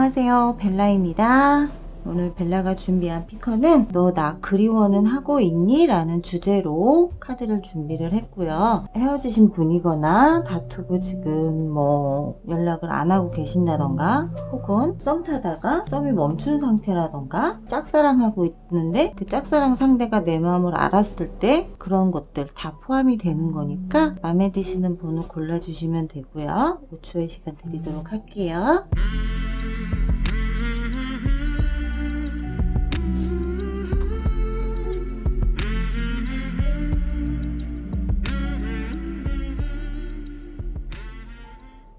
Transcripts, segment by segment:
안녕하세요, 벨라입니다. 오늘 벨라가 준비한 피커는 너 나 그리워는 하고 있니? 라는 주제로 카드를 준비를 했고요. 헤어지신 분이거나 다투고 지금 연락을 안 하고 계신다던가, 혹은 썸 타다가 썸이 멈춘 상태라던가, 짝사랑하고 있는데 그 짝사랑 상대가 내 마음을 알았을 때 그런 것들 다 포함이 되는 거니까 마음에 드시는 번호 골라주시면 되고요. 5초의 시간 드리도록 할게요.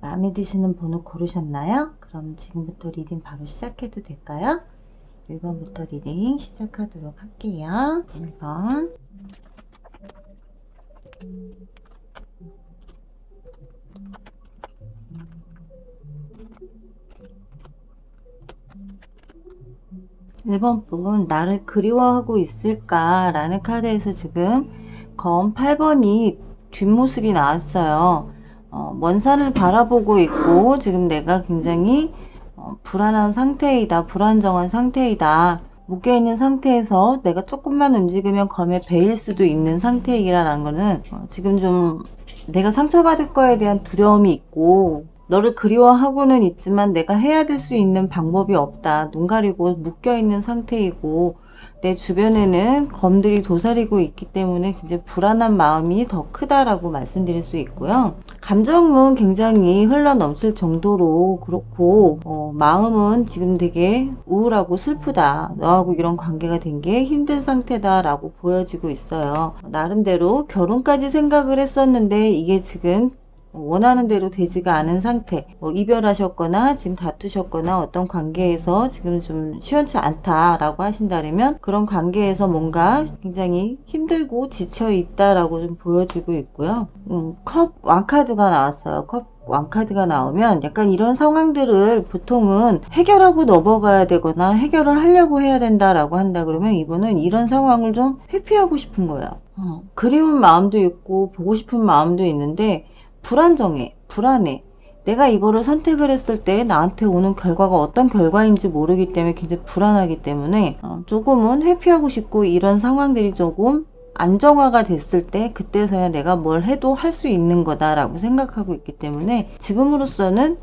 마음에 드시는 번호 고르셨나요? 그럼 지금부터 리딩 바로 시작해도 될까요? 1번부터 리딩 시작하도록 할게요. 1번, 1번 분, 나를 그리워하고 있을까? 라는 카드에서 지금 검 8번이 뒷모습이 나왔어요. 먼 산을 바라보고 있고 지금 내가 굉장히 불안한 상태이다, 불안정한 상태이다, 묶여있는 상태에서 내가 조금만 움직이면 검에 베일 수도 있는 상태이라는 거는 지금 좀 내가 상처받을 거에 대한 두려움이 있고, 너를 그리워하고는 있지만 내가 해야 될 수 있는 방법이 없다, 눈 가리고 묶여있는 상태이고 내 주변에는 검들이 도사리고 있기 때문에 굉장히 불안한 마음이 더 크다라고 말씀드릴 수 있고요. 감정은 굉장히 흘러넘칠 정도로 그렇고, 마음은 지금 되게 우울하고 슬프다, 너하고 이런 관계가 된 게 힘든 상태다 라고 보여지고 있어요. 나름대로 결혼까지 생각을 했었는데 이게 지금 원하는 대로 되지가 않은 상태, 이별하셨거나 지금 다투셨거나 어떤 관계에서 지금 좀 시원치 않다라고 하신다면 그런 관계에서 뭔가 굉장히 힘들고 지쳐 있다라고 좀 보여지고 있고요. 컵 왕카드가 나왔어요. 컵 왕카드가 나오면 약간 이런 상황들을 보통은 해결하고 넘어가야 되거나 해결을 하려고 해야 된다라고 한다 그러면 이분은 이런 상황을 좀 회피하고 싶은 거예요. 그리운 마음도 있고 보고 싶은 마음도 있는데 불안정해, 불안해. 내가 이거를 선택을 했을 때 나한테 오는 결과가 어떤 결과인지 모르기 때문에 굉장히 불안하기 때문에 조금은 회피하고 싶고, 이런 상황들이 조금 안정화가 됐을 때 그때서야 내가 뭘 해도 할 수 있는 거다라고 생각하고 있기 때문에 지금으로서는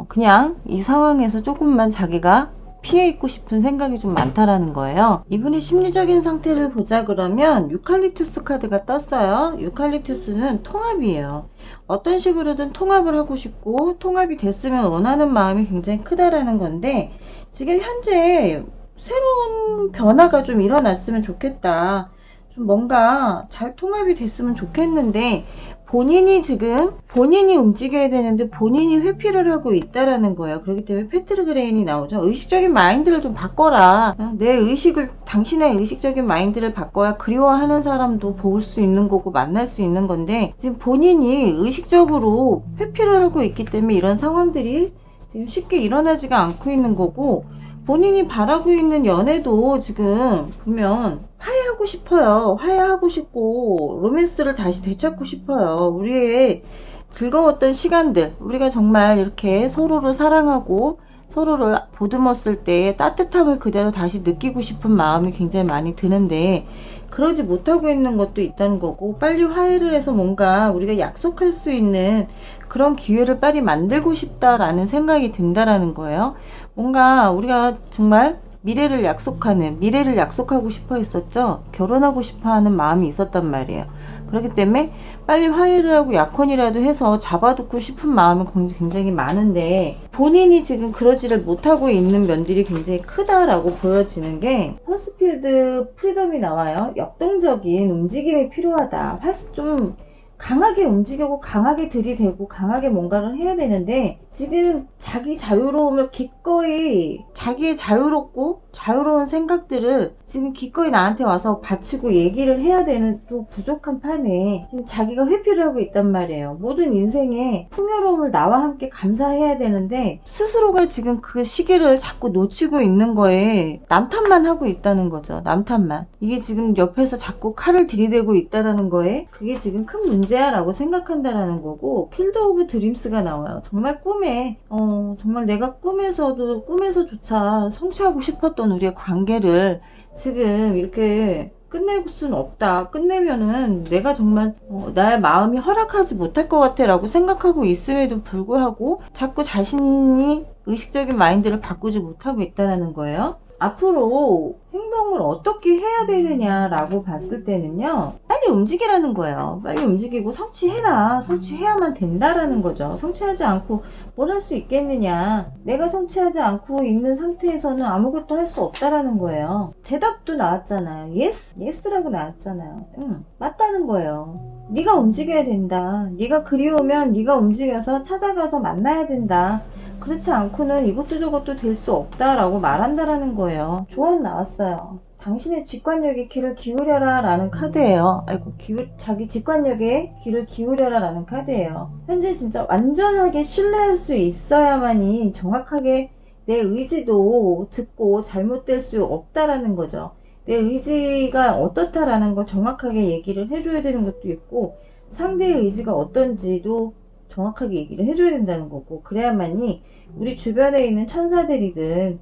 그냥 이 상황에서 조금만 자기가 피해 있고 싶은 생각이 좀 많다라는 거예요. 이분의 심리적인 상태를 보자 그러면 유칼립투스 카드가 떴어요. 유칼립투스는 통합이에요. 어떤 식으로든 통합을 하고 싶고, 통합이 됐으면 원하는 마음이 굉장히 크다라는 건데, 지금 현재 새로운 변화가 좀 일어났으면 좋겠다, 좀 뭔가 잘 통합이 됐으면 좋겠는데 본인이 움직여야 되는데 본인이 회피를 하고 있다라는 거예요. 그렇기 때문에 패트르그레인이 나오죠. 의식적인 마인드를 좀 바꿔라. 당신의 의식적인 마인드를 바꿔야 그리워하는 사람도 볼 수 있는 거고 만날 수 있는 건데, 지금 본인이 의식적으로 회피를 하고 있기 때문에 이런 상황들이 지금 쉽게 일어나지가 않고 있는 거고, 본인이 바라고 있는 연애도 지금 보면 화해하고 싶어요. 화해하고 싶고 로맨스를 다시 되찾고 싶어요. 우리의 즐거웠던 시간들, 우리가 정말 이렇게 서로를 사랑하고 서로를 보듬었을 때의 따뜻함을 그대로 다시 느끼고 싶은 마음이 굉장히 많이 드는데 그러지 못하고 있는 것도 있다는 거고, 빨리 화해를 해서 뭔가 우리가 약속할 수 있는 그런 기회를 빨리 만들고 싶다라는 생각이 든다라는 거예요. 뭔가 우리가 정말 미래를 약속하고 싶어 했었죠. 결혼하고 싶어 하는 마음이 있었단 말이에요. 그렇기 때문에 빨리 화해를 하고 약혼이라도 해서 잡아두고 싶은 마음이 굉장히 많은데, 본인이 지금 그러지를 못하고 있는 면들이 굉장히 크다라고 보여지는 게, 퍼스필드 프리덤이 나와요. 역동적인 움직임이 필요하다. 좀 강하게 움직이고 강하게 들이대고 강하게 뭔가를 해야 되는데, 지금 자기 자유로움을 기꺼이, 자기의 자유롭고 자유로운 생각들을 지금 기꺼이 나한테 와서 바치고 얘기를 해야 되는 또 부족한 판에 지금 자기가 회피를 하고 있단 말이에요. 모든 인생에 풍요로움을 나와 함께 감사해야 되는데 스스로가 지금 그 시기를 자꾸 놓치고 있는 거에 남탓만 하고 있다는 거죠. 남탓만. 이게 지금 옆에서 자꾸 칼을 들이대고 있다는 거에 그게 지금 큰 문제야 라고 생각한다라는 거고, 필드 오브 드림스가 나와요. 정말 꿈에 정말 내가 꿈에서조차 성취하고 싶었던 우리의 관계를 지금 이렇게 끝낼 수는 없다. 끝내면은 내가 정말 나의 마음이 허락하지 못할 것 같아 라고 생각하고 있음에도 불구하고 자꾸 자신이 의식적인 마인드를 바꾸지 못하고 있다는 거예요. 앞으로 행동을 어떻게 해야 되느냐라고 봤을 때는요, 빨리 움직이라는 거예요. 빨리 움직이고 성취해라. 성취해야만 된다라는 거죠. 성취하지 않고 뭘 할 수 있겠느냐. 내가 성취하지 않고 있는 상태에서는 아무것도 할 수 없다라는 거예요. 대답도 나왔잖아요. yes라고 나왔잖아요. 맞다는 거예요. 네가 움직여야 된다. 네가 그리우면 네가 움직여서 찾아가서 만나야 된다. 그렇지 않고는 이것도 저것도 될 수 없다라고 말한다라는 거예요. 조언 나왔어요. 당신의 직관력에 귀를 기울여라 라는 카드예요. 자기 직관력에 귀를 기울여라 라는 카드예요. 현재 진짜 완전하게 신뢰할 수 있어야만이 정확하게 내 의지도 듣고 잘못될 수 없다라는 거죠. 내 의지가 어떻다라는 걸 정확하게 얘기를 해줘야 되는 것도 있고, 상대의 의지가 어떤지도 정확하게 얘기를 해줘야 된다는 거고, 그래야만이 우리 주변에 있는 천사들이든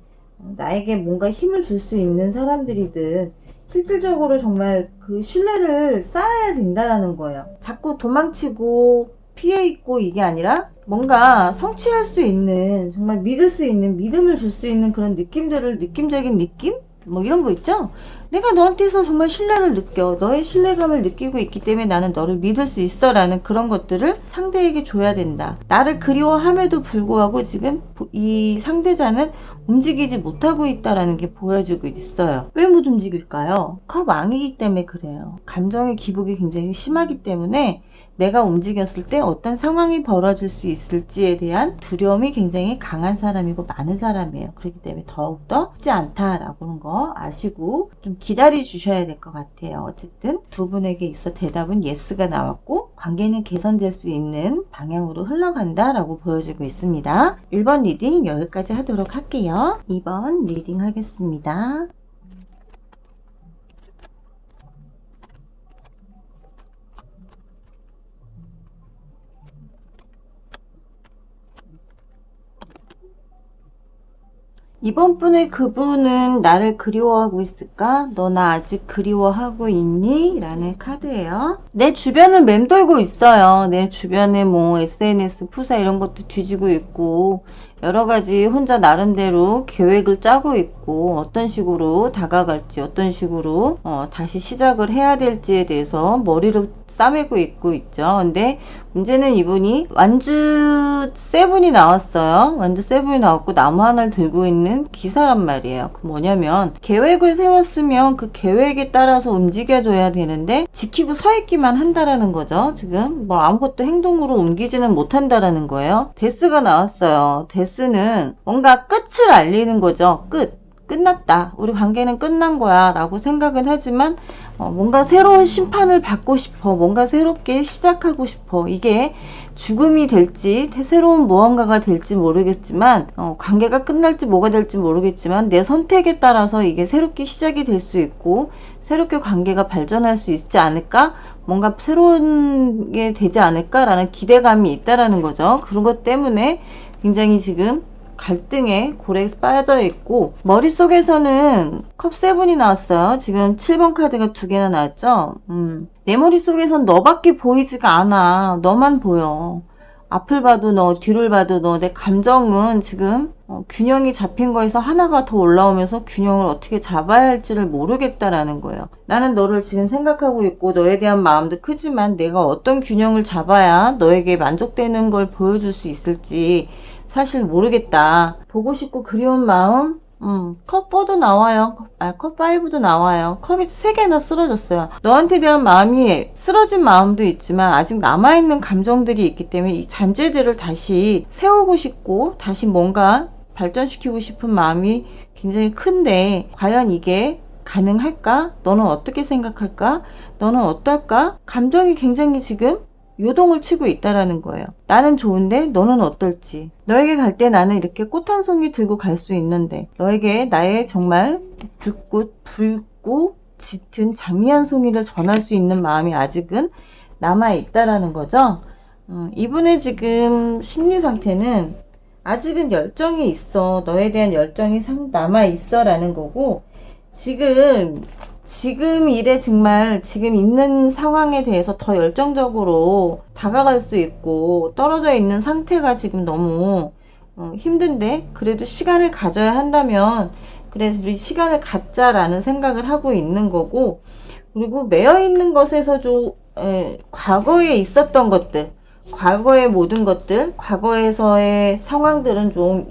나에게 뭔가 힘을 줄 수 있는 사람들이든 실질적으로 정말 그 신뢰를 쌓아야 된다는 거예요. 자꾸 도망치고 피해 있고 이게 아니라 뭔가 성취할 수 있는, 정말 믿을 수 있는, 믿음을 줄 수 있는 그런 느낌적인 느낌? 뭐 이런 거 있죠? 내가 너한테서 정말 신뢰를 느껴. 너의 신뢰감을 느끼고 있기 때문에 나는 너를 믿을 수 있어 라는 그런 것들을 상대에게 줘야 된다. 나를 그리워함에도 불구하고 지금 이 상대자는 움직이지 못하고 있다라는 게 보여주고 있어요. 왜 못 움직일까요? 컵 왕이기 때문에 그래요. 감정의 기복이 굉장히 심하기 때문에 내가 움직였을 때 어떤 상황이 벌어질 수 있을지에 대한 두려움이 굉장히 강한 사람이고 많은 사람이에요. 그렇기 때문에 더욱더 쉽지 않다라고 하는 거 아시고 좀 기다려 주셔야 될 것 같아요. 어쨌든 두 분에게 있어 대답은 예스가 나왔고 관계는 개선될 수 있는 방향으로 흘러간다라고 보여지고 있습니다. 1번 리딩 여기까지 하도록 할게요. 2번 리딩 하겠습니다. 이번 분의 그분은 나를 그리워하고 있을까? 너 나 아직 그리워하고 있니? 라는 카드예요. 내 주변을 맴돌고 있어요. 내 주변에 뭐 SNS, 푸사 이런 것도 뒤지고 있고 여러 가지 혼자 나름대로 계획을 짜고 있고 어떤 식으로 다가갈지 어떤 식으로 다시 시작을 해야 될지에 대해서 머리를 싸매고 있죠. 근데 문제는 이분이 완주 세븐이 나왔어요. 완주 세븐이 나왔고 나무 하나를 들고 있는 기사란 말이에요. 그 뭐냐면 계획을 세웠으면 그 계획에 따라서 움직여줘야 되는데 지키고 서 있기만 한다라는 거죠. 지금 뭐 아무것도 행동으로 옮기지는 못한다라는 거예요. 데스가 나왔어요. 데스는 뭔가 끝을 알리는 거죠. 끝났다. 우리 관계는 끝난 거야 라고 생각은 하지만 뭔가 새로운 심판을 받고 싶어. 뭔가 새롭게 시작하고 싶어. 이게 죽음이 될지 새로운 무언가가 될지 모르겠지만 관계가 끝날지 뭐가 될지 모르겠지만 내 선택에 따라서 이게 새롭게 시작이 될 수 있고 새롭게 관계가 발전할 수 있지 않을까? 뭔가 새로운 게 되지 않을까? 라는 기대감이 있다라는 거죠. 그런 것 때문에 굉장히 지금 갈등에 고래에 빠져 있고 머릿속에서는 컵 세븐이 나왔어요. 지금 7번 카드가 2개나 나왔죠. 내 머릿속에선 너밖에 보이지가 않아. 너만 보여. 앞을 봐도 너, 뒤를 봐도 너. 내 감정은 지금 균형이 잡힌 거에서 하나가 더 올라오면서 균형을 어떻게 잡아야 할지를 모르겠다라는 거예요. 나는 너를 지금 생각하고 있고 너에 대한 마음도 크지만 내가 어떤 균형을 잡아야 너에게 만족되는 걸 보여줄 수 있을지 사실 모르겠다. 보고 싶고 그리운 마음, 컵 4도 나와요. 컵 5도 나와요. 컵이 3개나 쓰러졌어요. 너한테 대한 마음이 쓰러진 마음도 있지만 아직 남아있는 감정들이 있기 때문에 이 잔재들을 다시 세우고 싶고 다시 뭔가 발전시키고 싶은 마음이 굉장히 큰데 과연 이게 가능할까? 너는 어떻게 생각할까? 너는 어떨까? 감정이 굉장히 지금 요동을 치고 있다라는 거예요. 나는 좋은데 너는 어떨지. 너에게 갈 때 나는 이렇게 꽃 한 송이 들고 갈 수 있는데 너에게 나의 정말 붉고 짙은 장미 한 송이를 전할 수 있는 마음이 아직은 남아있다라는 거죠. 이분의 지금 심리 상태는 아직은 열정이 있어. 너에 대한 열정이 남아있어 라는 거고, 지금 일에 정말 지금 있는 상황에 대해서 더 열정적으로 다가갈 수 있고, 떨어져 있는 상태가 지금 너무 힘든데, 그래도 시간을 가져야 한다면, 그래, 우리 시간을 갖자라는 생각을 하고 있는 거고, 그리고 매여 있는 것에서 과거에 있었던 것들, 과거의 모든 것들, 과거에서의 상황들은 좀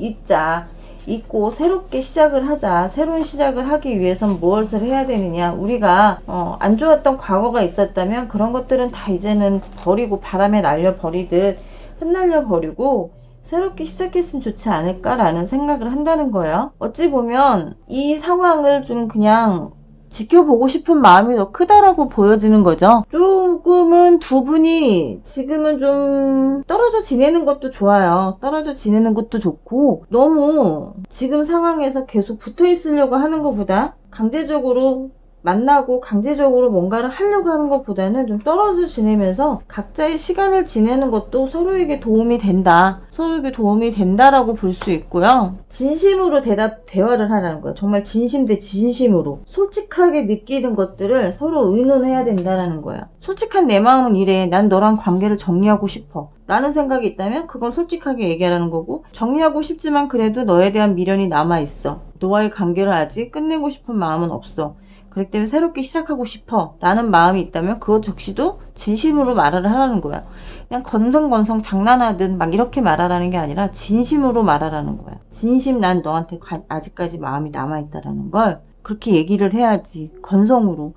잊고 새롭게 시작을 하자. 새로운 시작을 하기 위해선 무엇을 해야 되느냐. 우리가 안 좋았던 과거가 있었다면 그런 것들은 다 이제는 버리고 바람에 날려버리듯 흩날려버리고 새롭게 시작했으면 좋지 않을까라는 생각을 한다는 거예요. 어찌 보면 이 상황을 좀 그냥 지켜보고 싶은 마음이 더 크다라고 보여지는 거죠. 조금은 두 분이 지금은 좀 떨어져 지내는 것도 좋아요. 떨어져 지내는 것도 좋고, 너무 지금 상황에서 계속 붙어 있으려고 하는 것보다 강제적으로 만나고 강제적으로 뭔가를 하려고 하는 것보다는 좀 떨어져 지내면서 각자의 시간을 지내는 것도 서로에게 도움이 된다. 서로에게 도움이 된다라고 볼 수 있고요. 진심으로 대화를 하라는 거예요. 정말 진심 대 진심으로. 솔직하게 느끼는 것들을 서로 의논해야 된다라는 거예요. 솔직한 내 마음은 이래. 난 너랑 관계를 정리하고 싶어. 라는 생각이 있다면 그건 솔직하게 얘기하라는 거고, 정리하고 싶지만 그래도 너에 대한 미련이 남아있어. 너와의 관계를 아직 끝내고 싶은 마음은 없어. 그렇기 때문에 새롭게 시작하고 싶어 라는 마음이 있다면 그것 역시도 진심으로 말을 하라는 거야. 그냥 건성건성 장난하듯 막 이렇게 말하라는 게 아니라 진심으로 말하라는 거야. 진심, 난 너한테 아직까지 마음이 남아있다라는 걸 그렇게 얘기를 해야지. 건성으로.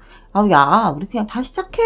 야, 우리 그냥 다 시작해.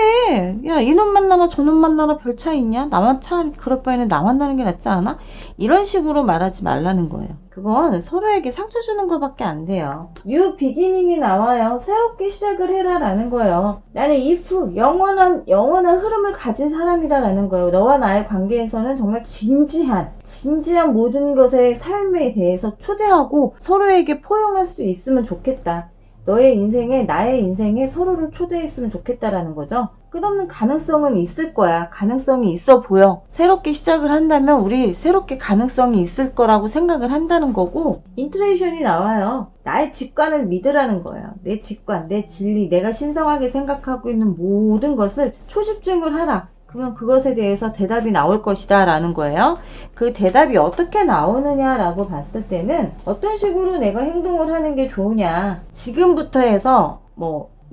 야, 이놈 만나나 저놈 만나나 별 차이 있냐? 나만 차라리 그럴 바에는 나 만나는 게 낫지 않아? 이런 식으로 말하지 말라는 거예요. 그건 서로에게 상처 주는 것밖에 안 돼요. 뉴 비기닝이 나와요. 새롭게 시작을 해라라는 거예요. 나는 if, 영원한 흐름을 가진 사람이다라는 거예요. 너와 나의 관계에서는 정말 진지한 모든 것의 삶에 대해서 초대하고 서로에게 포용할 수 있으면 좋겠다. 너의 인생에, 나의 인생에 서로를 초대했으면 좋겠다라는 거죠. 끝없는 가능성은 있을 거야. 가능성이 있어 보여. 새롭게 시작을 한다면 우리 새롭게 가능성이 있을 거라고 생각을 한다는 거고, 인투이션이 나와요. 나의 직관을 믿으라는 거예요. 내 직관, 내 진리, 내가 신성하게 생각하고 있는 모든 것을 초집중을 하라. 그러면 그것에 대해서 대답이 나올 것이다 라는 거예요. 그 대답이 어떻게 나오느냐라고 봤을 때는 어떤 식으로 내가 행동을 하는 게 좋으냐. 지금부터 해서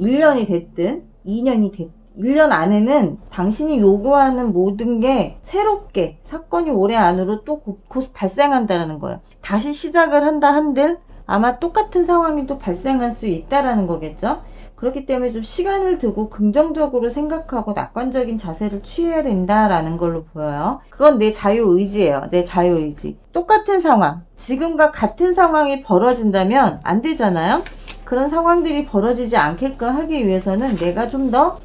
1년이 됐든 2년이 됐든 1년 안에는 당신이 요구하는 모든 게 새롭게 사건이 올해 안으로 또 곧 발생한다는 거예요. 다시 시작을 한다 한들 아마 똑같은 상황이 또 발생할 수 있다라는 거겠죠. 그렇기 때문에 좀 시간을 두고 긍정적으로 생각하고 낙관적인 자세를 취해야 된다라는 걸로 보여요. 그건 내 자유의지예요. 내 자유의지. 똑같은 상황, 지금과 같은 상황이 벌어진다면 안 되잖아요. 그런 상황들이 벌어지지 않게끔 하기 위해서는 내가 좀 더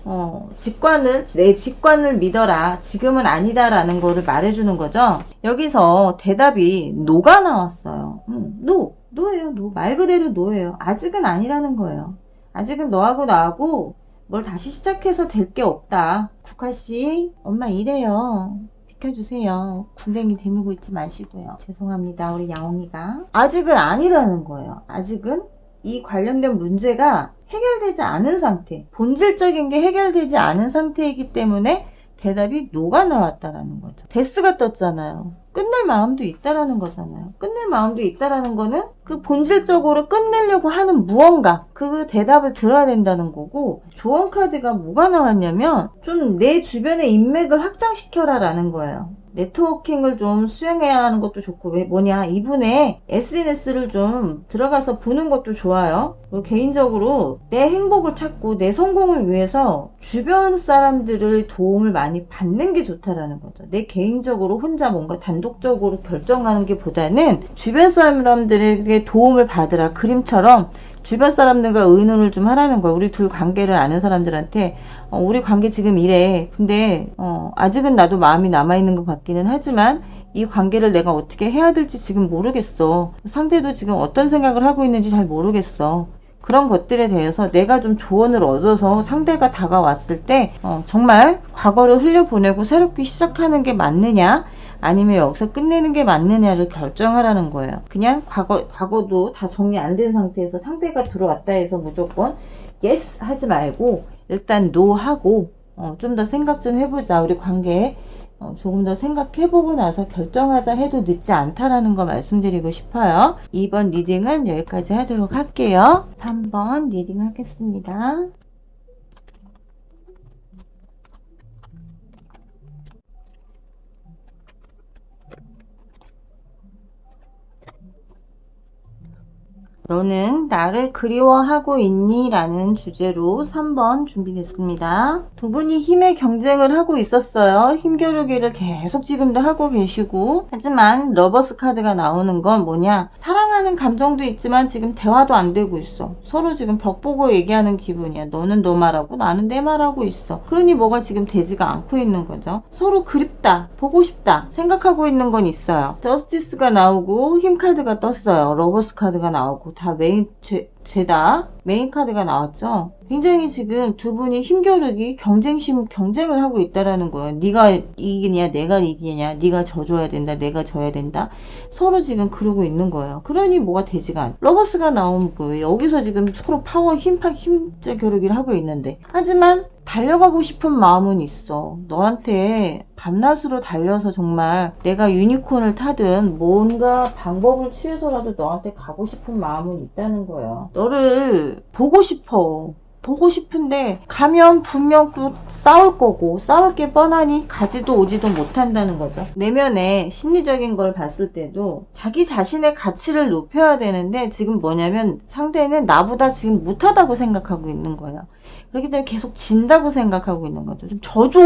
내 직관을 믿어라. 지금은 아니다라는 거를 말해주는 거죠. 여기서 대답이 노가 나왔어요. 노예요. 말 그대로 노예요. 아직은 아니라는 거예요. 아직은 너하고 나하고 뭘 다시 시작해서 될 게 없다. 국화씨, 엄마 이래요. 비켜주세요. 궁뎅이 대물고 있지 마시고요. 죄송합니다. 우리 야옹이가. 아직은 아니라는 거예요. 아직은 이 관련된 문제가 해결되지 않은 상태, 본질적인 게 해결되지 않은 상태이기 때문에 대답이 노가 나왔다라는 거죠. 데스가 떴잖아요. 끝낼 마음도 있다라는 거잖아요. 끝낼 마음도 있다라는 거는 그 본질적으로 끝내려고 하는 무언가, 그 대답을 들어야 된다는 거고, 조언 카드가 뭐가 나왔냐면 좀 내 주변의 인맥을 확장시켜라 라는 거예요. 네트워킹을 좀 수행해야 하는 것도 좋고, 왜 뭐냐, 이분의 SNS를 좀 들어가서 보는 것도 좋아요. 그리고 개인적으로 내 행복을 찾고 내 성공을 위해서 주변 사람들의 도움을 많이 받는 게 좋다라는 거죠. 내 개인적으로 혼자 뭔가 단독적으로 결정하는 게 보다는 주변 사람들에게 도움을 받으라. 그림처럼 주변 사람들과 의논을 좀 하라는 거예요. 우리 둘 관계를 아는 사람들한테 우리 관계 지금 이래. 근데 아직은 나도 마음이 남아있는 것 같기는 하지만 이 관계를 내가 어떻게 해야 될지 지금 모르겠어. 상대도 지금 어떤 생각을 하고 있는지 잘 모르겠어. 그런 것들에 대해서 내가 좀 조언을 얻어서 상대가 다가왔을 때 정말 과거를 흘려보내고 새롭게 시작하는 게 맞느냐, 아니면 여기서 끝내는 게 맞느냐를 결정하라는 거예요. 그냥 과거도 다 정리 안 된 상태에서 상대가 들어왔다 해서 무조건 yes 하지 말고 일단 no 하고 좀 더 생각 좀 해보자. 우리 관계 조금 더 생각해보고 나서 결정하자 해도 늦지 않다라는 거 말씀드리고 싶어요. 2번 리딩은 여기까지 하도록 할게요. 3번 리딩 하겠습니다. 너는 나를 그리워하고 있니? 라는 주제로 3번 준비됐습니다. 두 분이 힘의 경쟁을 하고 있었어요. 힘겨루기를 계속 지금도 하고 계시고, 하지만 러버스 카드가 나오는 건 뭐냐, 사랑하는 감정도 있지만 지금 대화도 안 되고 있어. 서로 지금 벽 보고 얘기하는 기분이야. 너는 너 말하고 나는 내 말하고 있어. 그러니 뭐가 지금 되지가 않고 있는 거죠. 서로 그립다, 보고 싶다 생각하고 있는 건 있어요. 저스티스가 나오고 힘 카드가 떴어요. 러버스 카드가 나오고 다 죄다 메인 카드가 나왔죠. 굉장히 지금 두 분이 힘겨루기 경쟁을 하고 있다라는 거예요. 네가 이기냐 내가 이기냐, 네가 져줘야 된다 내가 져야 된다, 서로 지금 그러고 있는 거예요. 그러니 뭐가 되지가 않아. 러버스가 나오면 뭐예요? 여기서 지금 서로 파워 힘적 겨루기를 하고 있는데, 하지만 달려가고 싶은 마음은 있어. 너한테 밤낮으로 달려서 정말 내가 유니콘을 타든 뭔가 방법을 취해서라도 너한테 가고 싶은 마음은 있다는 거예요. 너를 보고 싶어. 보고 싶은데 가면 분명 또 싸울 거고, 싸울 게 뻔하니 가지도 오지도 못한다는 거죠. 내면의 심리적인 걸 봤을 때도 자기 자신의 가치를 높여야 되는데, 지금 뭐냐면 상대는 나보다 지금 못하다고 생각하고 있는 거예요. 그렇기 때문에 계속 진다고 생각하고 있는 거죠. 좀 져줘!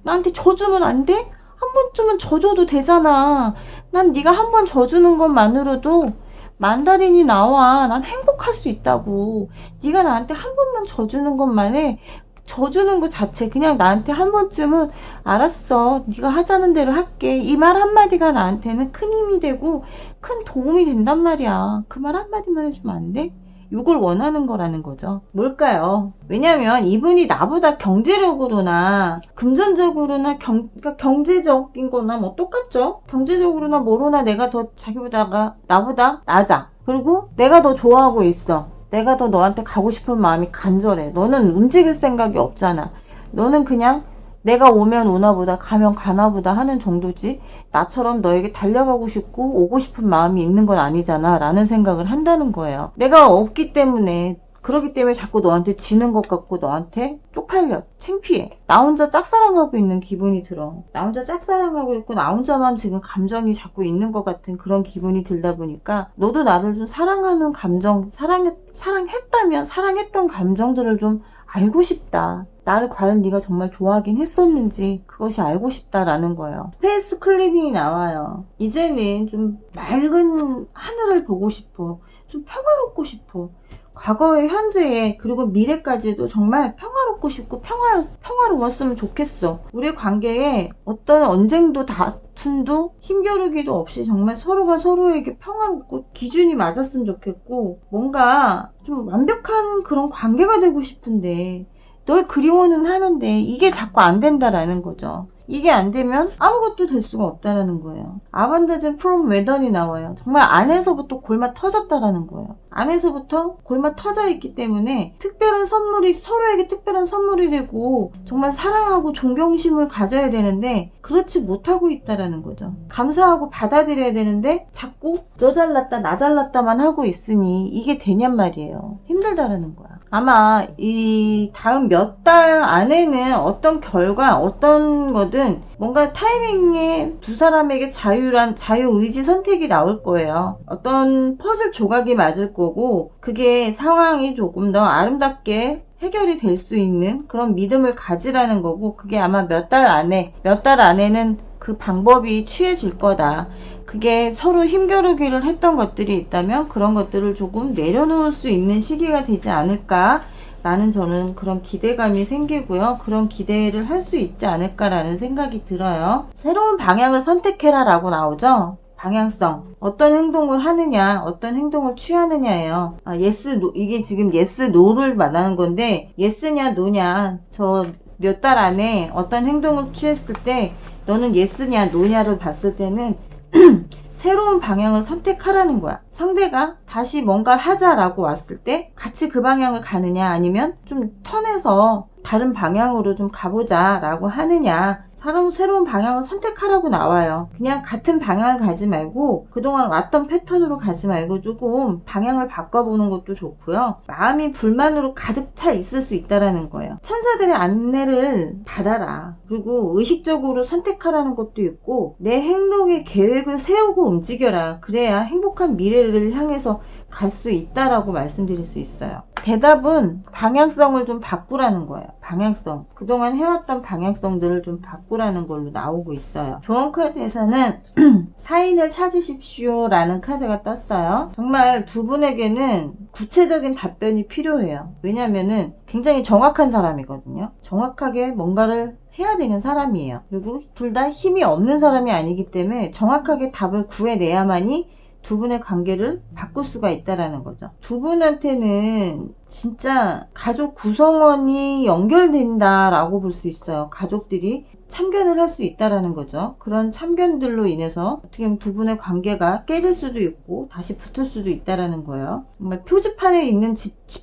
나한테 져주면 안 돼? 한 번쯤은 져줘도 되잖아. 난 네가 한 번 져주는 것만으로도 만다린이 나와. 난 행복할 수 있다고. 네가 나한테 한 번만 져주는 것만에, 져주는 것 자체, 그냥 나한테 한 번쯤은 알았어, 네가 하자는 대로 할게, 이 말 한마디가 나한테는 큰 힘이 되고 큰 도움이 된단 말이야. 그 말 한마디만 해주면 안 돼? 이걸 원하는 거라는 거죠. 뭘까요? 왜냐면 이분이 나보다 경제력으로나 금전적으로나 그러니까 경제적인 거나 뭐 똑같죠? 경제적으로나 뭐로나 내가 더 나보다 낮아. 그리고 내가 더 좋아하고 있어. 내가 더 너한테 가고 싶은 마음이 간절해. 너는 움직일 생각이 없잖아. 너는 그냥 내가 오면 오나 보다, 가면 가나 보다 하는 정도지, 나처럼 너에게 달려가고 싶고 오고 싶은 마음이 있는 건 아니잖아 라는 생각을 한다는 거예요. 내가 없기 때문에, 그러기 때문에 자꾸 너한테 지는 것 같고 너한테 쪽팔려, 창피해. 나 혼자 짝사랑하고 있는 기분이 들어. 나 혼자 짝사랑하고 있고 나 혼자만 지금 감정이 자꾸 있는 것 같은 그런 기분이 들다 보니까, 너도 나를 좀 사랑하는 감정, 사랑했다면 사랑했던 감정들을 좀 알고 싶다. 나를 과연 네가 정말 좋아하긴 했었는지 그것이 알고 싶다라는 거예요. 스페이스 클리닝이 나와요. 이제는 좀 맑은 하늘을 보고 싶어. 좀 평화롭고 싶어. 과거에, 현재에, 그리고 미래까지도 정말 평화롭고 싶고 평화로웠으면 좋겠어. 우리 관계에 어떤 언쟁도 다툼도 힘겨루기도 없이 정말 서로가 서로에게 평화롭고 기준이 맞았으면 좋겠고, 뭔가 좀 완벽한 그런 관계가 되고 싶은데, 널 그리워는 하는데 이게 자꾸 안 된다라는 거죠. 이게 안 되면 아무것도 될 수가 없다라는 거예요. 아반다진 프롬 웨던이 나와요. 정말 안에서부터 골마 터졌다라는 거예요. 안에서부터 골마 터져 있기 때문에 특별한 선물이, 서로에게 특별한 선물이 되고 정말 사랑하고 존경심을 가져야 되는데 그렇지 못하고 있다라는 거죠. 감사하고 받아들여야 되는데 자꾸 너 잘났다 나 잘났다만 하고 있으니 이게 되냔 말이에요. 힘들다라는 거야. 아마 이 다음 몇 달 안에는 어떤 결과, 어떤 거든 뭔가 타이밍에 두 사람에게 자유의지 선택이 나올 거예요. 어떤 퍼즐 조각이 맞을 거고, 그게 상황이 조금 더 아름답게 해결이 될 수 있는 그런 믿음을 가지라는 거고, 그게 아마 몇 달 안에는 그 방법이 취해질 거다. 그게 서로 힘겨루기를 했던 것들이 있다면 그런 것들을 조금 내려놓을 수 있는 시기가 되지 않을까 라는 저는 그런 기대감이 생기고요. 그런 기대를 할 수 있지 않을까라는 생각이 들어요. 새로운 방향을 선택해라 라고 나오죠. 방향성. 어떤 행동을 하느냐, 어떤 행동을 취하느냐예요. yes, no, 이게 지금 yes, no를 말하는 건데, yes냐, no냐, 저 몇 달 안에 어떤 행동을 취했을 때, 너는 yes냐, no냐를 봤을 때는, 새로운 방향을 선택하라는 거야. 상대가 다시 뭔가를 하자라고 왔을 때 같이 그 방향을 가느냐, 아니면 좀 턴해서 다른 방향으로 좀 가보자 라고 하느냐, 새로운 방향을 선택하라고 나와요. 그냥 같은 방향을 가지 말고 그동안 왔던 패턴으로 가지 말고 조금 방향을 바꿔보는 것도 좋고요. 마음이 불만으로 가득 차 있을 수 있다라는 거예요. 천사들의 안내를 받아라. 그리고 의식적으로 선택하라는 것도 있고, 내 행동에 계획을 세우고 움직여라. 그래야 행복한 미래를 향해서 갈 수 있다라고 말씀드릴 수 있어요. 대답은 방향성을 좀 바꾸라는 거예요. 방향성. 그동안 해왔던 방향성들을 좀 바꾸라는 걸로 나오고 있어요. 조언 카드에서는 사인을 찾으십시오 라는 카드가 떴어요. 정말 두 분에게는 구체적인 답변이 필요해요. 왜냐면은 굉장히 정확한 사람이거든요. 정확하게 뭔가를 해야 되는 사람이에요. 그리고 둘 다 힘이 없는 사람이 아니기 때문에 정확하게 답을 구해내야만이 두 분의 관계를 바꿀 수가 있다라는 거죠. 두 분한테는 진짜 가족 구성원이 연결된다라고 볼 수 있어요. 가족들이 참견을 할 수 있다라는 거죠. 그런 참견들로 인해서 어떻게 보면 두 분의 관계가 깨질 수도 있고 다시 붙을 수도 있다라는 거예요. 정말 표지판에 있는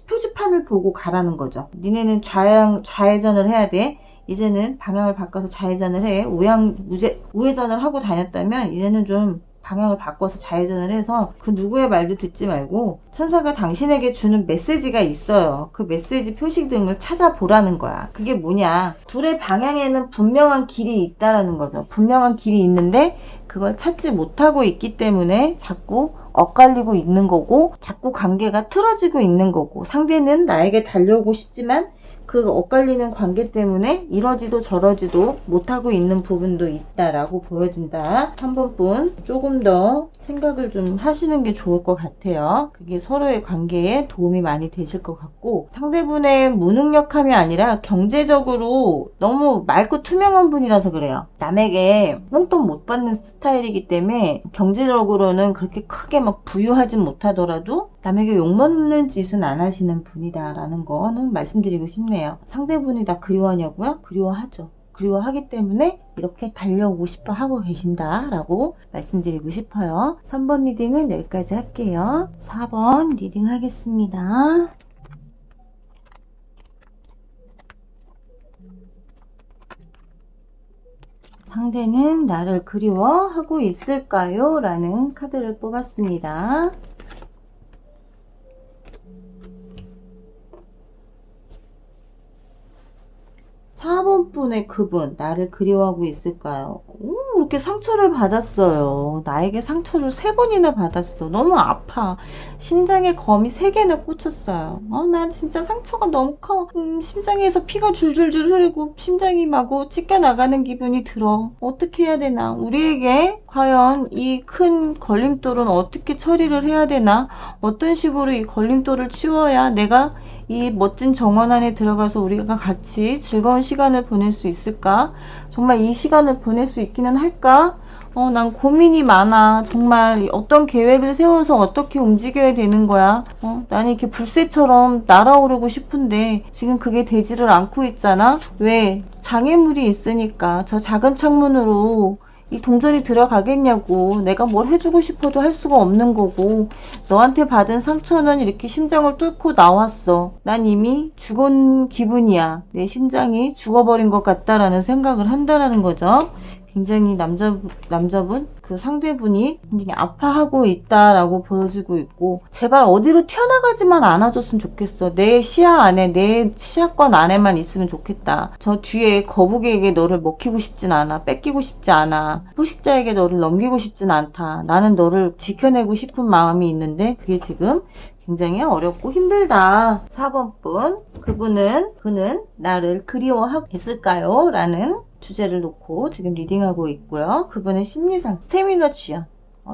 표지판을 보고 가라는 거죠. 니네는 좌회전을 해야 돼. 이제는 방향을 바꿔서 좌회전을 해. 우회전을 하고 다녔다면 이제는 좀 방향을 바꿔서 좌회전을 해서 그 누구의 말도 듣지 말고 천사가 당신에게 주는 메시지가 있어요. 그 메시지 표시 등을 찾아보라는 거야. 그게 뭐냐? 둘의 방향에는 분명한 길이 있다라는 거죠. 분명한 길이 있는데 그걸 찾지 못하고 있기 때문에 자꾸 엇갈리고 있는 거고, 자꾸 관계가 틀어지고 있는 거고, 상대는 나에게 달려오고 싶지만 그 엇갈리는 관계 때문에 이러지도 저러지도 못하고 있는 부분도 있다라고 보여진다. 3번 분 조금 더 생각을 좀 하시는 게 좋을 것 같아요. 그게 서로의 관계에 도움이 많이 되실 것 같고, 상대분의 무능력함이 아니라 경제적으로 너무 맑고 투명한 분이라서 그래요. 남에게 용돈 못 받는 스타일이기 때문에 경제적으로는 그렇게 크게 막 부유하진 못하더라도 남에게 욕먹는 짓은 안 하시는 분이다라는 거는 말씀드리고 싶네요. 상대분이 나 그리워하냐고요? 그리워하죠. 그리워하기 때문에 이렇게 달려오고 싶어 하고 계신다라고 말씀드리고 싶어요. 3번 리딩은 여기까지 할게요. 4번 리딩 하겠습니다. 상대는 나를 그리워하고 있을까요? 라는 카드를 뽑았습니다. 4번 분의 그분, 나를 그리워하고 있을까요? 이렇게 상처를 받았어요. 나에게 상처를 3번이나 받았어. 너무 아파. 심장에 검이 3개나 꽂혔어요. 난 진짜 상처가 너무 커. 심장에서 피가 줄줄줄 흐르고 심장이 마구 찢겨나가는 기분이 들어. 어떻게 해야 되나? 우리에게 과연 이 큰 걸림돌은 어떻게 처리를 해야 되나? 어떤 식으로 이 걸림돌을 치워야 내가 이 멋진 정원 안에 들어가서 우리가 같이 즐거운 시간을 보낼 수 있을까? 정말 이 시간을 보낼 수 있기는 할까? 난 고민이 많아. 정말 어떤 계획을 세워서 어떻게 움직여야 되는 거야? 나는 이렇게 불새처럼 날아오르고 싶은데 지금 그게 되지를 않고 있잖아? 왜? 장애물이 있으니까 저 작은 창문으로 이 동전이 들어가겠냐고. 내가 뭘 해주고 싶어도 할 수가 없는 거고, 너한테 받은 상처는 이렇게 심장을 뚫고 나왔어. 난 이미 죽은 기분이야. 내 심장이 죽어버린 것 같다라는 생각을 한다라는 거죠. 굉장히 남자분 그 상대분이 굉장히 아파하고 있다라고 보여지고 있고, 제발 어디로 튀어나가지만 않아줬으면 좋겠어. 내 시야 안에, 내 시야권 안에만 있으면 좋겠다. 저 뒤에 거북이에게 너를 먹히고 싶진 않아. 뺏기고 싶지 않아. 포식자에게 너를 넘기고 싶진 않다. 나는 너를 지켜내고 싶은 마음이 있는데 그게 지금 굉장히 어렵고 힘들다. 4번 분, 그는 나를 그리워하고 있을까요? 라는 주제를 놓고 지금 리딩하고 있고요. 그분의 심리상, 스태미너 지연.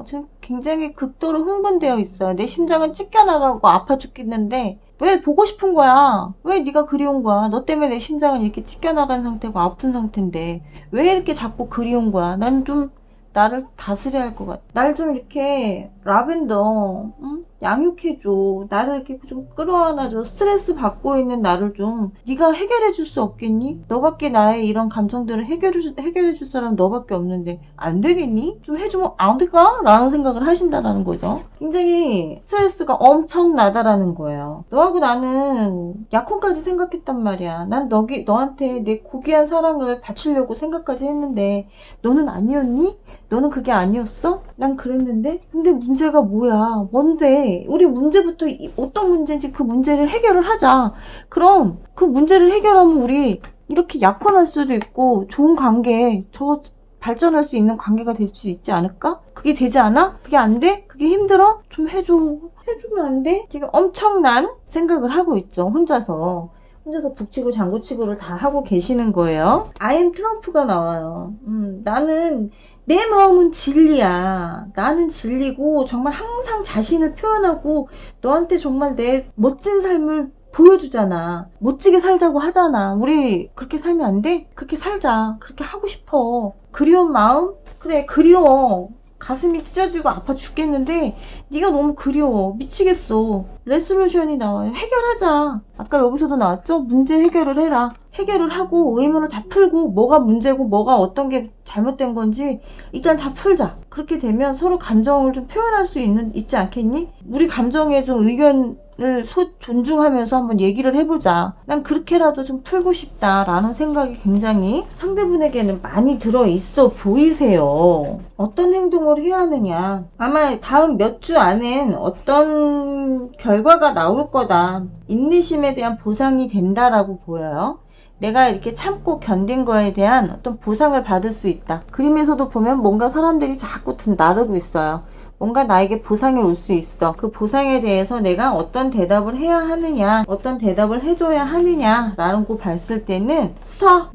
지금 굉장히 극도로 흥분되어 있어요. 내 심장은 찢겨나가고 아파 죽겠는데 왜 보고 싶은 거야? 왜 네가 그리운 거야? 너 때문에 내 심장은 이렇게 찢겨나간 상태고 아픈 상태인데 왜 이렇게 자꾸 그리운 거야? 난 좀 나를 다스려야 할 것 같아. 날 좀 이렇게 라벤더, 응? 양육해줘. 나를 이렇게 좀 끌어안아줘. 스트레스 받고 있는 나를 좀 네가 해결해줄 수 없겠니? 너밖에 나의 이런 감정들을 해결해줄 사람 너밖에 없는데 안 되겠니? 좀 해주면 안 될까? 라는 생각을 하신다라는 거죠. 굉장히 스트레스가 엄청나다라는 거예요. 너하고 나는 약혼까지 생각했단 말이야. 난 너한테 내 고귀한 사랑을 바치려고 생각까지 했는데 너는 아니었니? 너는 그게 아니었어? 난 그랬는데? 근데 문제가 뭐야? 뭔데? 우리 문제부터 어떤 문제인지 그 문제를 해결을 하자. 그럼 그 문제를 해결하면 우리 이렇게 약혼할 수도 있고 좋은 관계, 발전할 수 있는 관계가 될 수 있지 않을까? 그게 되지 않아? 그게 안 돼? 그게 힘들어? 좀 해줘. 해주면 안 돼? 지금 엄청난 생각을 하고 있죠. 혼자서 북치고 장구치고를 다 하고 계시는 거예요. I am 트럼프가 나와요. 나는 내 마음은 진리야. 나는 진리고 정말 항상 자신을 표현하고 너한테 정말 내 멋진 삶을 보여주잖아. 멋지게 살자고 하잖아. 우리 그렇게 살면 안 돼? 그렇게 살자. 그렇게 하고 싶어. 그리운 마음? 그래, 그리워. 가슴이 찢어지고 아파 죽겠는데 네가 너무 그리워. 미치겠어. 레솔루션이 나와요. 해결하자. 아까 여기서도 나왔죠? 문제 해결을 해라. 해결을 하고 의문을 다 풀고 뭐가 문제고 뭐가 어떤 게 잘못된 건지 일단 다 풀자. 그렇게 되면 서로 감정을 좀 표현할 수 있지 않겠니? 우리 감정에 좀 의견을 존중하면서 한번 얘기를 해보자. 난 그렇게라도 좀 풀고 싶다라는 생각이 굉장히 상대분에게는 많이 들어있어 보이세요. 어떤 행동을 해야 하느냐. 아마 다음 몇 주 안엔 어떤 결과가 나올 거다. 인내심에 대한 보상이 된다라고 보여요. 내가 이렇게 참고 견딘 거에 대한 어떤 보상을 받을 수 있다. 그림에서도 보면 뭔가 사람들이 자꾸 나르고 있어요. 뭔가 나에게 보상이 올 수 있어. 그 보상에 대해서 내가 어떤 대답을 해야 하느냐, 어떤 대답을 해줘야 하느냐 라고 봤을 때는 스톱!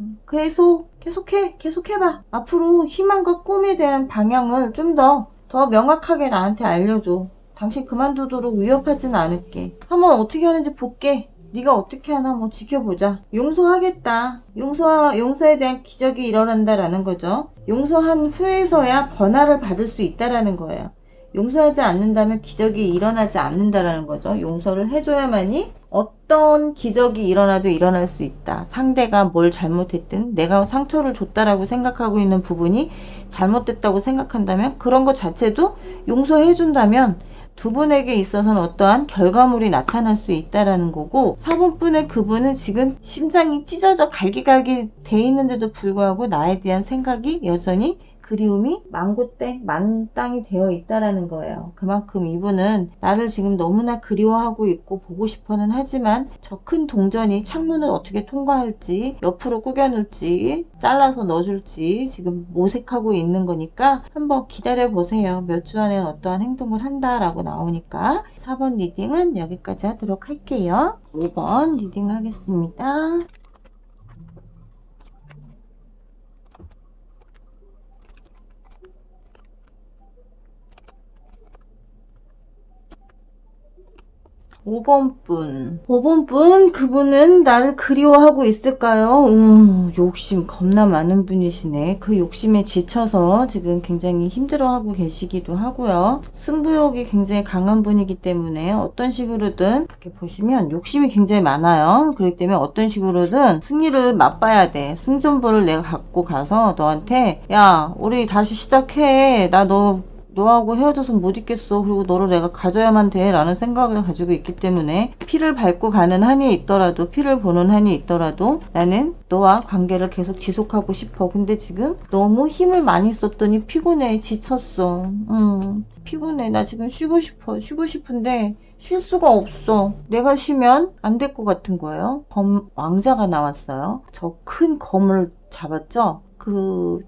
계속해봐. 앞으로 희망과 꿈에 대한 방향을 좀 더 명확하게 나한테 알려줘. 당신 그만두도록 위협하진 않을게. 한번 어떻게 하는지 볼게. 네가 어떻게 하나 뭐 지켜보자. 용서하겠다. 용서에 대한 기적이 일어난다라는 거죠. 용서한 후에서야 변화를 받을 수 있다라는 거예요. 용서하지 않는다면 기적이 일어나지 않는다라는 거죠. 용서를 해줘야만이 어떤 기적이 일어나도 일어날 수 있다. 상대가 뭘 잘못했든 내가 상처를 줬다라고 생각하고 있는 부분이 잘못됐다고 생각한다면 그런 것 자체도 용서해준다면 두 분에게 있어서는 어떠한 결과물이 나타날 수 있다라는 거고, 4번분의 그분은 지금 심장이 찢어져 갈기갈기 돼 있는데도 불구하고 나에 대한 생각이 여전히 그리움이 만땅이 되어 있다라는 거예요. 그만큼 이분은 나를 지금 너무나 그리워하고 있고 보고 싶어는 하지만 저 큰 동전이 창문을 어떻게 통과할지, 옆으로 구겨놓을지, 잘라서 넣어줄지 지금 모색하고 있는 거니까 한번 기다려보세요. 몇 주 안에 어떠한 행동을 한다라고 나오니까 4번 리딩은 여기까지 하도록 할게요. 5번 리딩 하겠습니다. 5번 분, 그분은 나를 그리워하고 있을까요? 욕심 겁나 많은 분이시네. 그 욕심에 지쳐서 지금 굉장히 힘들어하고 계시기도 하고요. 승부욕이 굉장히 강한 분이기 때문에 어떤 식으로든 이렇게 보시면 욕심이 굉장히 많아요. 그렇기 때문에 어떤 식으로든 승리를 맛봐야 돼. 승전보를 내가 갖고 가서 너한테 야, 우리 다시 시작해. 나 너 너하고 헤어져서 못 있겠어. 그리고 너를 내가 가져야만 돼. 라는 생각을 가지고 있기 때문에 피를 밟고 가는 한이 있더라도, 피를 보는 한이 있더라도 나는 너와 관계를 계속 지속하고 싶어. 근데 지금 너무 힘을 많이 썼더니 피곤해. 지쳤어. 피곤해. 나 지금 쉬고 싶어. 쉬고 싶은데 쉴 수가 없어. 내가 쉬면 안 될 것 같은 거예요. 검 왕자가 나왔어요. 저 큰 검을 잡았죠?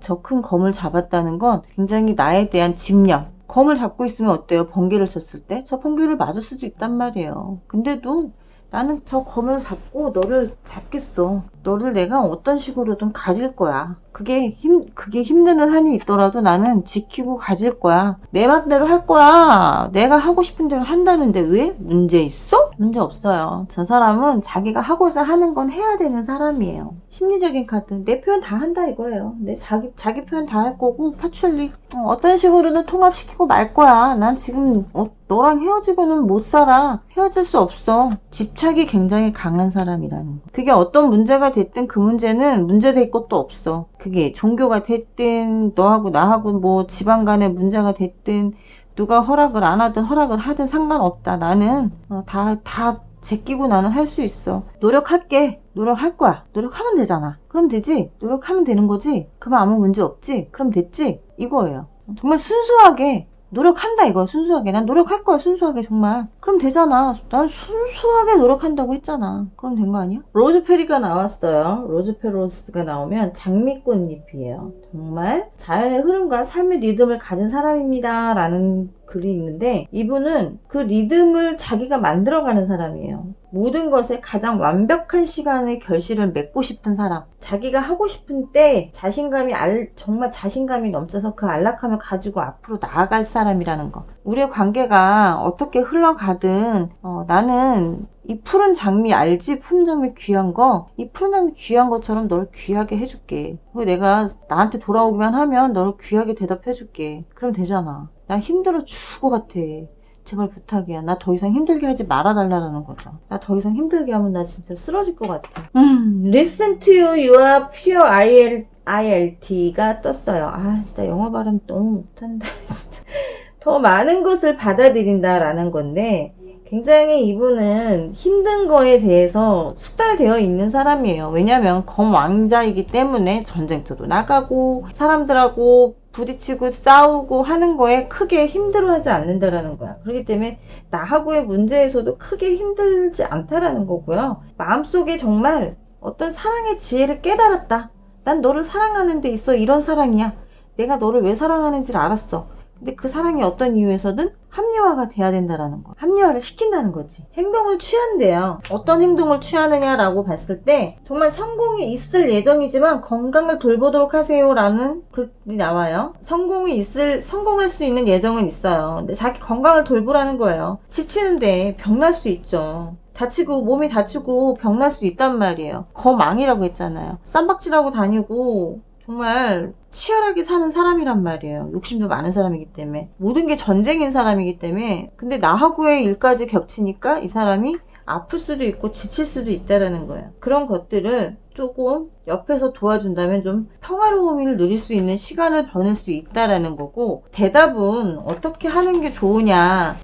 저 큰 검을 잡았다는 건 굉장히 나에 대한 집념. 검을 잡고 있으면 어때요? 번개를 쳤을 때? 저 번개를 맞을 수도 있단 말이에요. 근데도 나는 저 검을 잡고 너를 잡겠어. 너를 내가 어떤 식으로든 가질 거야. 그게 힘드는 한이 있더라도 나는 지키고 가질 거야. 내 맘대로 할 거야. 내가 하고 싶은 대로 한다는데 왜? 문제 있어? 문제 없어요. 저 사람은 자기가 하고자 하는 건 해야 되는 사람이에요. 심리적인 카드. 내 표현 다 한다 이거예요. 자기 표현 다 할 거고, 파출리. 어떤 식으로는 통합시키고 말 거야. 난 지금 너랑 헤어지고는 못 살아. 헤어질 수 없어. 집착이 굉장히 강한 사람이라는 거. 그게 어떤 문제가 됐든 그 문제는 문제될 것도 없어. 그게 종교가 됐든 너하고 나하고 뭐 집안 간의 문제가 됐든 누가 허락을 안 하든 허락을 하든 상관없다. 나는 다 제끼고 나는 할 수 있어. 노력할게. 노력할 거야. 노력하면 되잖아. 그럼 되지. 노력하면 되는 거지. 그럼 아무 문제 없지. 그럼 됐지. 이거예요. 정말 순수하게 노력한다 이거야. 순수하게. 난 노력할 거야. 순수하게 정말. 그럼 되잖아. 난 순수하게 노력한다고 했잖아. 그럼 된 거 아니야? 로즈페리가 나왔어요. 로즈페로스가 나오면 장미꽃잎이에요. 정말 자연의 흐름과 삶의 리듬을 가진 사람입니다. 라는 글이 있는데 이분은 그 리듬을 자기가 만들어가는 사람이에요. 모든 것에 가장 완벽한 시간의 결실을 맺고 싶은 사람. 자기가 하고 싶은 때 정말 자신감이 넘쳐서 그 안락함을 가지고 앞으로 나아갈 사람이라는 거. 우리의 관계가 어떻게 흘러가든 나는 이 푸른 장미 알지? 푸른 장미 귀한 거. 이 푸른 장미 귀한 것처럼 너를 귀하게 해줄게. 그리고 내가 나한테 돌아오기만 하면 너를 귀하게 대답해줄게. 그럼 되잖아. 나 힘들어 죽을 것 같아. 제발 부탁이야. 나 더 이상 힘들게 하지 말아달라는 거죠. 나 더 이상 힘들게 하면 나 진짜 쓰러질 것 같아. Listen to you, your pure ILT가 떴어요. 진짜 영어 발음 너무 못한다. 진짜. 더 많은 것을 받아들인다라는 건데 굉장히 이분은 힘든 거에 대해서 숙달되어 있는 사람이에요. 왜냐면 검왕자이기 때문에 전쟁터도 나가고 사람들하고 부딪히고 싸우고 하는 거에 크게 힘들어하지 않는다라는 거야. 그렇기 때문에 나하고의 문제에서도 크게 힘들지 않다라는 거고요. 마음속에 정말 어떤 사랑의 지혜를 깨달았다. 난 너를 사랑하는 데 있어 이런 사랑이야. 내가 너를 왜 사랑하는지를 알았어. 근데 그 사랑이 어떤 이유에서든 합리화가 돼야 된다라는 거. 합리화를 시킨다는 거지. 행동을 취한대요. 어떤 행동을 취하느냐라고 봤을 때 정말 성공이 있을 예정이지만 건강을 돌보도록 하세요라는 글이 나와요. 성공할 수 있는 예정은 있어요. 근데 자기 건강을 돌보라는 거예요. 지치는데 병날 수 있죠. 몸이 다치고 병날 수 있단 말이에요. 거망이라고 했잖아요. 쌈박질하고 다니고 정말 치열하게 사는 사람이란 말이에요. 욕심도 많은 사람이기 때문에. 모든 게 전쟁인 사람이기 때문에. 근데 나하고의 일까지 겹치니까 이 사람이 아플 수도 있고 지칠 수도 있다라는 거예요. 그런 것들을 조금 옆에서 도와준다면 좀 평화로움을 누릴 수 있는 시간을 보낼 수 있다라는 거고, 대답은 어떻게 하는 게 좋으냐,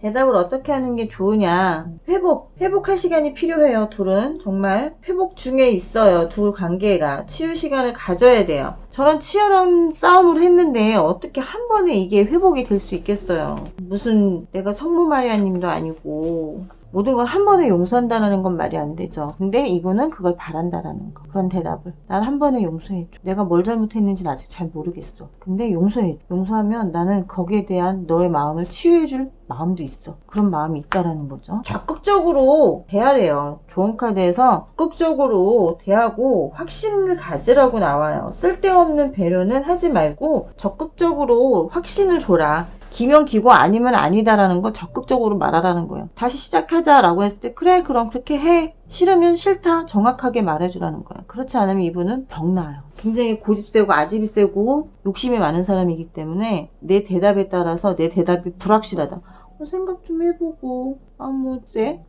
회복할 시간이 필요해요. 둘은 정말 회복 중에 있어요. 둘 관계가 치유 시간을 가져야 돼요. 저런 치열한 싸움을 했는데 어떻게 한 번에 이게 회복이 될 수 있겠어요. 무슨 내가 성모 마리아님도 아니고 모든 걸 한 번에 용서한다는 건 말이 안 되죠. 근데 이분은 그걸 바란다라는 거. 그런 대답을. 난 한 번에 용서해줘. 내가 뭘 잘못했는지는 아직 잘 모르겠어. 근데 용서해줘. 용서하면 나는 거기에 대한 너의 마음을 치유해줄 마음도 있어. 그런 마음이 있다라는 거죠. 적극적으로 대하래요. 좋은 카드에서 적극적으로 대하고 확신을 가지라고 나와요. 쓸데없는 배려는 하지 말고 적극적으로 확신을 줘라. 기면 기고 아니면 아니다라는 걸 적극적으로 말하라는 거예요. 다시 시작하자라고 했을 때 그래 그럼 그렇게 해. 싫으면 싫다. 정확하게 말해주라는 거예요. 그렇지 않으면 이분은 병나요. 굉장히 고집세고 아집이 세고 욕심이 많은 사람이기 때문에 내 대답에 따라서 내 대답이 불확실하다. 생각 좀 해보고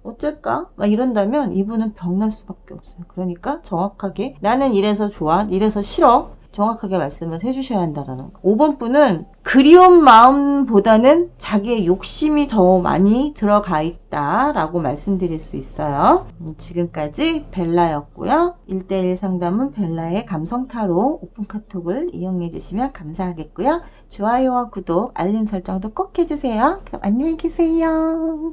어쩔까? 막 이런다면 이분은 병날 수밖에 없어요. 그러니까 정확하게 나는 이래서 좋아, 이래서 싫어. 정확하게 말씀을 해주셔야 한다는 거. 5번 분은 그리운 마음보다는 자기의 욕심이 더 많이 들어가 있다라고 말씀드릴 수 있어요. 지금까지 벨라였고요. 1대1 상담은 벨라의 감성타로 오픈 카톡을 이용해 주시면 감사하겠고요. 좋아요와 구독, 알림 설정도 꼭 해주세요. 그럼 안녕히 계세요.